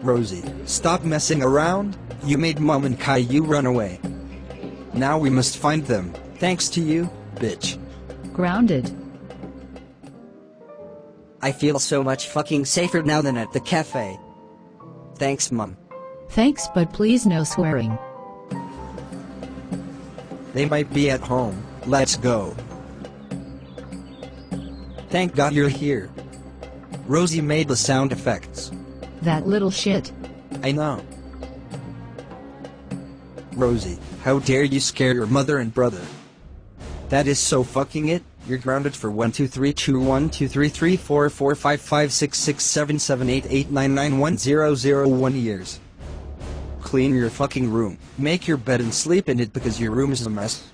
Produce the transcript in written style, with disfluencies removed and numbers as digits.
Rosie, stop messing around. You made Mom and Caillou run away. Now we must find them, thanks to you, bitch. Grounded. I feel so much fucking safer now than at the cafe. Thanks, Mom. Thanks, but please no swearing. They might be at home. Let's go. Thank God you're here. Rosie made the sound effects. That little shit. I know. Rosie, how dare you scare your mother and brother? That is so fucking it. You're grounded for 1 2 3 2 1 2 3 3 4 4 5 5 6 6 7 7 8 8 9 9 1 0 0 1 years. Clean your fucking room. Make your bed and sleep in it because your room is a mess.